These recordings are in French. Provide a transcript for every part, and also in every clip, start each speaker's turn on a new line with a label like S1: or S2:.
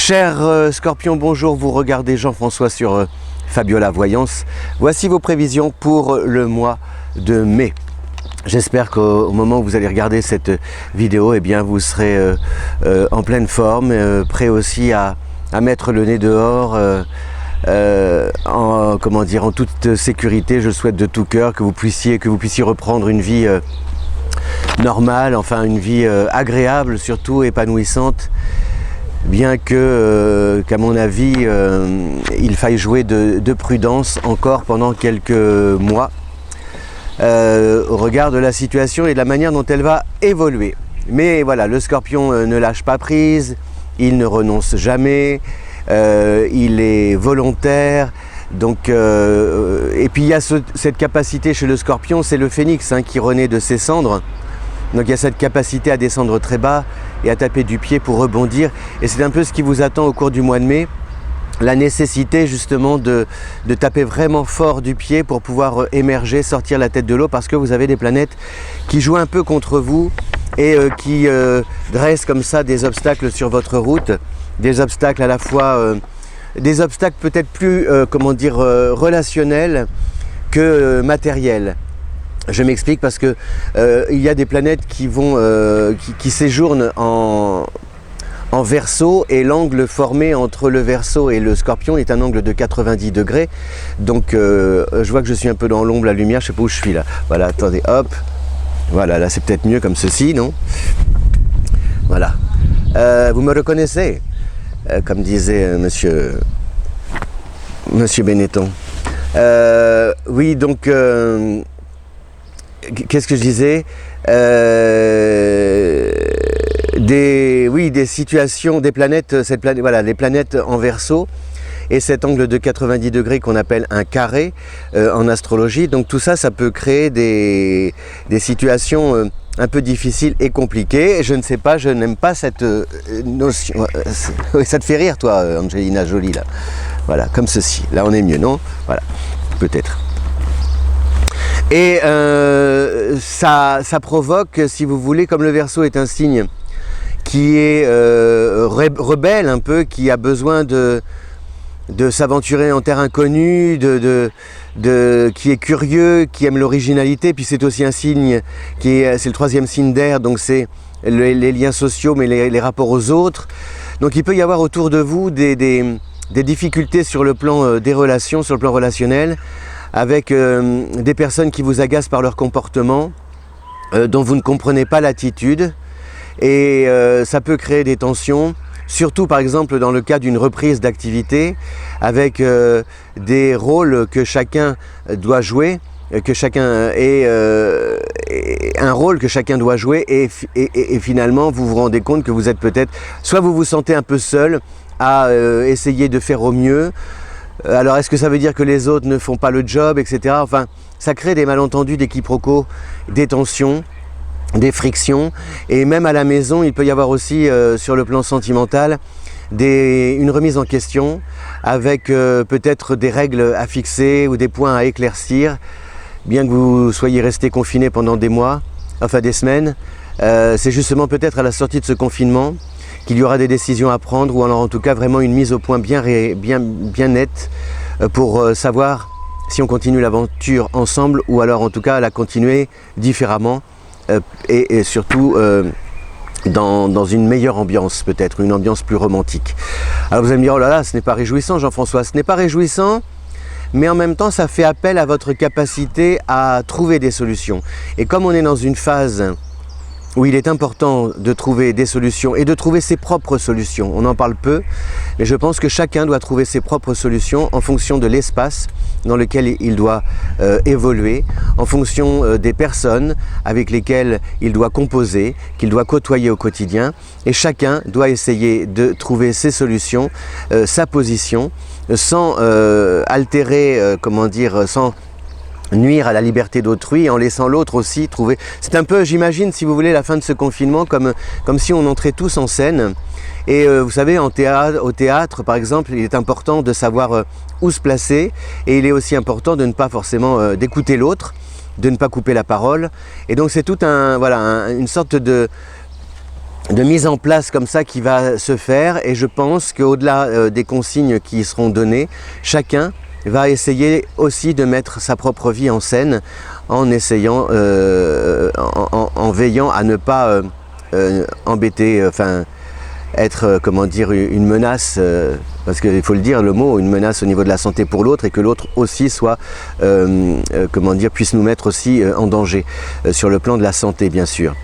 S1: Chers Scorpions, bonjour, vous regardez Jean-François sur Fabiola Voyance. Voici vos prévisions pour le mois de mai. J'espère qu'au moment où vous allez regarder cette vidéo, eh bien, vous serez en pleine forme, prêt aussi à mettre le nez dehors en toute sécurité. Je souhaite de tout cœur que vous puissiez reprendre une vie normale, enfin une vie agréable, surtout épanouissante. Bien que, qu'à mon avis, il faille jouer de prudence encore pendant quelques mois au regard de la situation et de la manière dont elle va évoluer. Mais voilà, le Scorpion ne lâche pas prise, il ne renonce jamais, il est volontaire. Donc, et puis il y a cette capacité chez le Scorpion, c'est le phénix qui renaît de ses cendres. Donc il y a cette capacité à descendre très bas et à taper du pied pour rebondir. Et c'est un peu ce qui vous attend au cours du mois de mai. La nécessité justement de taper vraiment fort du pied pour pouvoir émerger, sortir la tête de l'eau, parce que vous avez des planètes qui jouent un peu contre vous et qui dressent comme ça des obstacles sur votre route. Des obstacles à la fois, des obstacles peut-être plus, relationnels que matériels. Je m'explique parce que il y a des planètes qui séjournent en Verseau, et l'angle formé entre le Verseau et le Scorpion est un angle de 90 degrés. Donc je vois que je suis un peu dans l'ombre, la lumière, je sais pas où je suis là. Voilà, attendez, hop. Voilà, là c'est peut-être mieux comme ceci, non? Voilà. Vous me reconnaissez, comme disait Monsieur Benetton. Oui, donc qu'est-ce que je disais? Des situations, des planètes, voilà, les planètes en Verseau et cet angle de 90 degrés qu'on appelle un carré en astrologie. Donc tout ça, ça peut créer des situations un peu difficiles et compliquées. Je ne sais pas, je n'aime pas cette notion. Ça te fait rire, toi, Angelina Jolie, là. Voilà, comme ceci. Là, on est mieux, non? Voilà, peut-être. Et ça provoque, si vous voulez, comme le Verseau est un signe qui est rebelle un peu, qui a besoin de s'aventurer en terre inconnue, qui est curieux, qui aime l'originalité, puis c'est aussi un signe c'est le troisième signe d'air, donc c'est les liens sociaux, mais les rapports aux autres. Donc il peut y avoir autour de vous des difficultés sur le plan des relations, sur le plan relationnel, avec des personnes qui vous agacent par leur comportement, dont vous ne comprenez pas l'attitude, et ça peut créer des tensions, surtout par exemple dans le cas d'une reprise d'activité, avec des rôles que chacun doit jouer, que chacun ait un rôle que chacun doit jouer, et finalement vous vous rendez compte que vous êtes peut-être, soit vous vous sentez un peu seul à essayer de faire au mieux. Alors est-ce que ça veut dire que les autres ne font pas le job, etc. Enfin, ça crée des malentendus, des quiproquos, des tensions, des frictions. Et même à la maison, il peut y avoir aussi, sur le plan sentimental, une remise en question, avec peut-être des règles à fixer ou des points à éclaircir, bien que vous soyez resté confiné pendant des mois, enfin des semaines. C'est justement peut-être à la sortie de ce confinement qu'il y aura des décisions à prendre, ou alors en tout cas vraiment une mise au point bien nette pour savoir si on continue l'aventure ensemble, ou alors en tout cas la continuer différemment, et surtout dans une meilleure ambiance, peut-être une ambiance plus romantique. Alors vous allez me dire, oh là là, ce n'est pas réjouissant, Jean-François. Ce n'est pas réjouissant, mais en même temps ça fait appel à votre capacité à trouver des solutions. Et comme on est dans une phase où il est important de trouver des solutions et de trouver ses propres solutions. On en parle peu, mais je pense que chacun doit trouver ses propres solutions en fonction de l'espace dans lequel il doit évoluer, en fonction des personnes avec lesquelles il doit composer, qu'il doit côtoyer au quotidien. Et chacun doit essayer de trouver ses solutions, sa position, sans altérer, sans nuire à la liberté d'autrui, en laissant l'autre aussi trouver. C'est un peu, j'imagine, si vous voulez, la fin de ce confinement comme si on entrait tous en scène. Et vous savez, au théâtre, par exemple, il est important de savoir où se placer, et il est aussi important de ne pas forcément d'écouter l'autre, de ne pas couper la parole. Et donc c'est tout une sorte de mise en place comme ça qui va se faire, et je pense qu'au-delà des consignes qui seront données, chacun va essayer aussi de mettre sa propre vie en scène en essayant, en veillant à ne pas embêter, être, comment dire, une menace, parce qu'il faut le dire, le mot, une menace au niveau de la santé pour l'autre, et que l'autre aussi soit, comment dire, puisse nous mettre aussi en danger, sur le plan de la santé, bien sûr.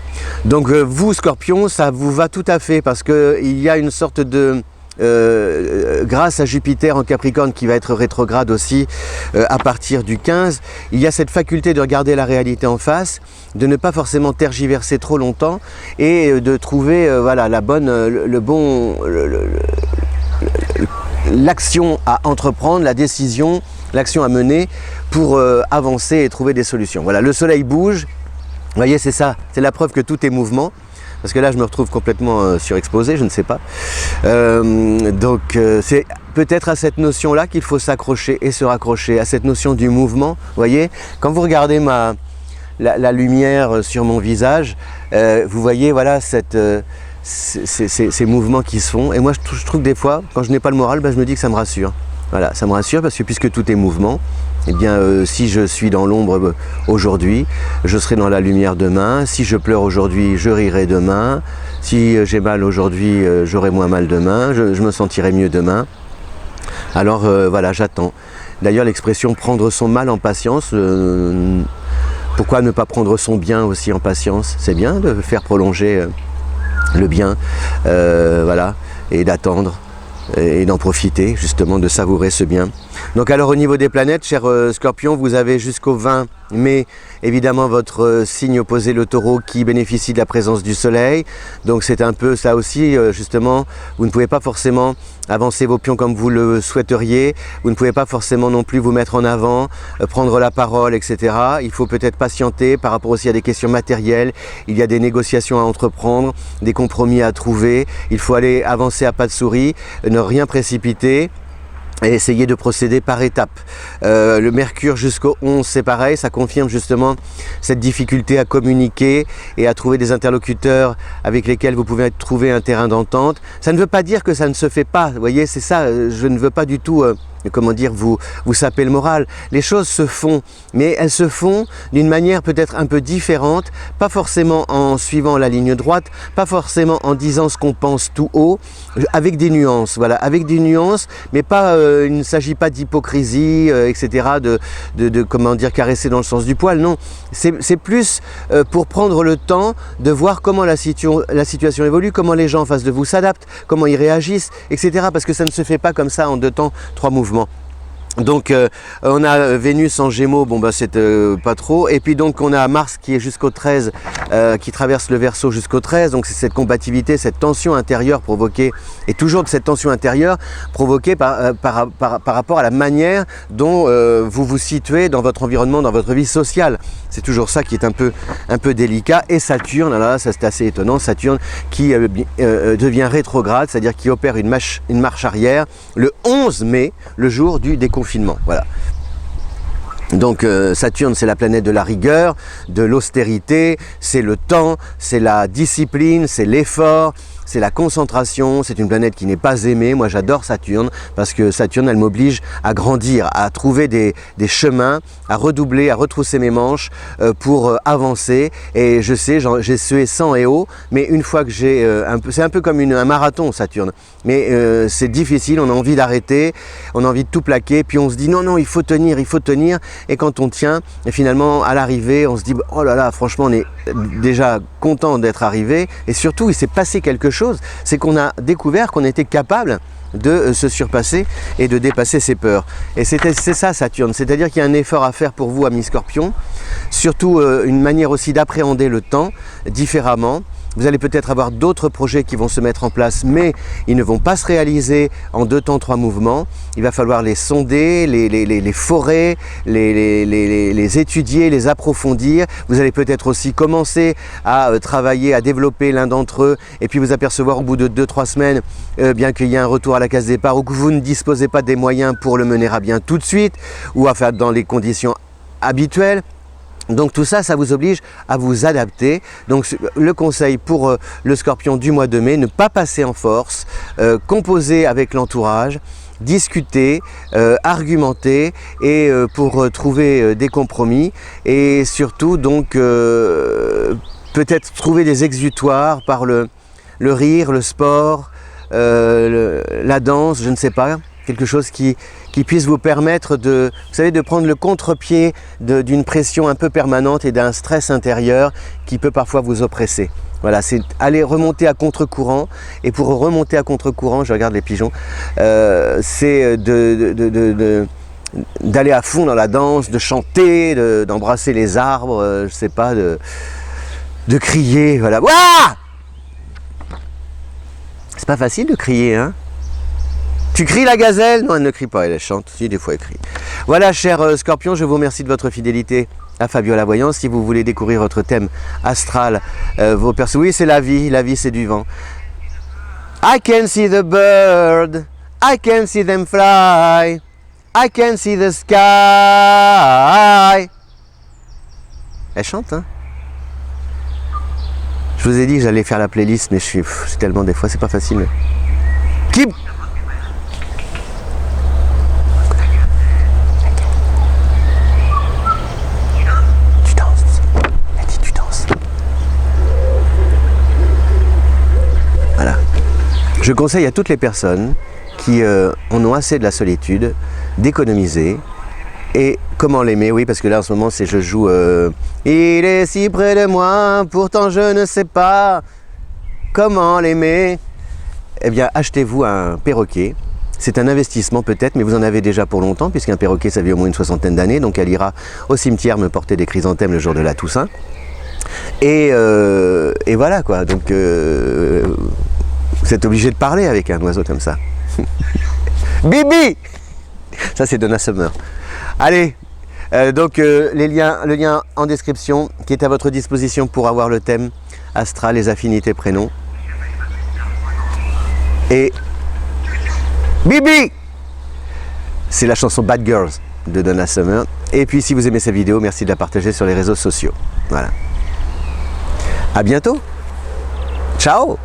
S1: Donc vous, Scorpion, ça vous va tout à fait, parce qu'il y a une sorte de... grâce à Jupiter en Capricorne qui va être rétrograde aussi à partir du 15, il y a cette faculté de regarder la réalité en face, de ne pas forcément tergiverser trop longtemps et de trouver voilà, la bonne, l'action à entreprendre, la décision, l'action à mener pour avancer et trouver des solutions. Voilà, le soleil bouge, vous voyez, c'est ça, c'est la preuve que tout est mouvement. Parce que là, je me retrouve complètement surexposé, je ne sais pas. Donc, c'est peut-être à cette notion-là qu'il faut s'accrocher et se raccrocher, à cette notion du mouvement. Vous voyez, quand vous regardez la lumière sur mon visage, vous voyez, voilà, ces mouvements qui se font. Et moi, je trouve que des fois, quand je n'ai pas le moral, ben, je me dis que ça me rassure. Voilà, ça me rassure parce que puisque tout est mouvement, eh bien, si je suis dans l'ombre aujourd'hui, je serai dans la lumière demain. Si je pleure aujourd'hui, je rirai demain. Si j'ai mal aujourd'hui, j'aurai moins mal demain. Je me sentirai mieux demain. Alors voilà, j'attends. D'ailleurs, l'expression « prendre son mal en patience », pourquoi ne pas prendre son bien aussi en patience? C'est bien de faire prolonger le bien, voilà, et d'attendre. Et d'en profiter, justement, de savourer ce bien. Donc alors au niveau des planètes, cher Scorpion, vous avez jusqu'au 20 mai, évidemment, votre signe opposé, le Taureau, qui bénéficie de la présence du Soleil. Donc c'est un peu ça aussi, justement, vous ne pouvez pas forcément avancer vos pions comme vous le souhaiteriez, vous ne pouvez pas forcément non plus vous mettre en avant, prendre la parole, etc. Il faut peut-être patienter par rapport aussi à des questions matérielles, il y a des négociations à entreprendre, des compromis à trouver, il faut aller avancer à pas de souris, ne rien précipiter, et essayer de procéder par étapes. Le Mercure jusqu'au 11, c'est pareil, ça confirme justement cette difficulté à communiquer et à trouver des interlocuteurs avec lesquels vous pouvez trouver un terrain d'entente. Ça ne veut pas dire que ça ne se fait pas, vous voyez, c'est ça, je ne veux pas du tout... comment dire, vous saper le moral. Les choses se font, mais elles se font d'une manière peut-être un peu différente, pas forcément en suivant la ligne droite, pas forcément en disant ce qu'on pense tout haut, avec des nuances, voilà, avec des nuances, mais pas, il ne s'agit pas d'hypocrisie, etc., de comment dire, caresser dans le sens du poil, non. C'est plus pour prendre le temps de voir comment la situation évolue, comment les gens en face de vous s'adaptent, comment ils réagissent, etc., parce que ça ne se fait pas comme ça en 2 temps, 3 mouvements. Donc on a Vénus en Gémeaux, bon bah c'est pas trop, et puis donc on a Mars qui est jusqu'au 13, qui traverse le Verseau jusqu'au 13, donc c'est cette combativité, cette tension intérieure provoquée, et toujours de cette tension intérieure provoquée par rapport à la manière dont vous vous situez dans votre environnement, dans votre vie sociale. C'est toujours ça qui est un peu délicat. Et Saturne, là ça c'est assez étonnant, Saturne qui devient rétrograde, c'est-à-dire qui opère une marche arrière le 11 mai, le jour du déconfinement. Voilà. Donc Saturne, c'est la planète de la rigueur, de l'austérité, c'est le temps, c'est la discipline, c'est l'effort, c'est la concentration, c'est une planète qui n'est pas aimée. Moi j'adore Saturne parce que Saturne, elle m'oblige à grandir, à trouver des chemins, à redoubler, à retrousser mes manches pour avancer. Et je sais, j'ai sué sang et eau, mais une fois que j'ai c'est un peu comme un marathon Saturne, mais c'est difficile, on a envie d'arrêter, on a envie de tout plaquer, puis on se dit non, non, il faut tenir, et quand on tient, et finalement à l'arrivée, on se dit oh là là, franchement on est déjà content d'être arrivé, et surtout il s'est passé quelque chose, c'est qu'on a découvert qu'on était capable de se surpasser et de dépasser ses peurs. Et c'est ça Saturne, c'est-à-dire qu'il y a un effort à faire pour vous, amis Scorpions, surtout une manière aussi d'appréhender le temps différemment. Vous allez peut-être avoir d'autres projets qui vont se mettre en place, mais ils ne vont pas se réaliser en 2 temps, 3 mouvements. Il va falloir les sonder, les forer, les étudier, les approfondir. Vous allez peut-être aussi commencer à travailler, à développer l'un d'entre eux, et puis vous apercevoir au bout de 2-3 semaines, bien qu'il y ait un retour à la case départ, ou que vous ne disposez pas des moyens pour le mener à bien tout de suite, ou à faire dans les conditions habituelles. Donc tout ça, ça vous oblige à vous adapter. Donc le conseil pour le Scorpion du mois de mai, ne pas passer en force, composer avec l'entourage, discuter, argumenter et pour trouver des compromis et surtout donc peut-être trouver des exutoires par le rire, le sport, la danse, je ne sais pas, quelque chose qui puisse vous permettre de, vous savez, de prendre le contre-pied d'une pression un peu permanente et d'un stress intérieur qui peut parfois vous oppresser. Voilà, c'est aller remonter à contre-courant. Et pour remonter à contre-courant, je regarde les pigeons, c'est d'aller à fond dans la danse, de chanter, d'embrasser les arbres, je sais pas, de crier, voilà. Ouah! C'est pas facile de crier, hein? Tu cries la gazelle? Non, elle ne crie pas, elle chante. Si, des fois elle crie. Voilà, cher Scorpion, je vous remercie de votre fidélité à Fabio la Voyance. Si vous voulez découvrir votre thème astral, vos persos, oui, c'est la vie c'est du vent. I can see the bird, I can see them fly, I can see the sky. Elle chante, hein? Je vous ai dit que j'allais faire la playlist, mais c'est tellement des fois, c'est pas facile. Mais... Keep. Tu danses. Elle dit tu danses. Voilà. Je conseille à toutes les personnes qui en ont assez de la solitude d'économiser. Et comment l'aimer? Oui, parce que là en ce moment c'est je joue il est si près de moi, pourtant je ne sais pas comment l'aimer. Eh bien achetez-vous un perroquet. C'est un investissement peut-être, mais vous en avez déjà pour longtemps, puisqu'un perroquet ça vit au moins une 60aine d'années, donc elle ira au cimetière me porter des chrysanthèmes le jour de la Toussaint. Et voilà quoi, donc vous êtes obligé de parler avec un oiseau comme ça. Bibi! Ça c'est Donna Summer. Allez, donc le lien en description qui est à votre disposition pour avoir le thème astral, les affinités prénoms. Et Bibi, c'est la chanson Bad Girls de Donna Summer. Et puis si vous aimez cette vidéo, merci de la partager sur les réseaux sociaux. Voilà. À bientôt. Ciao.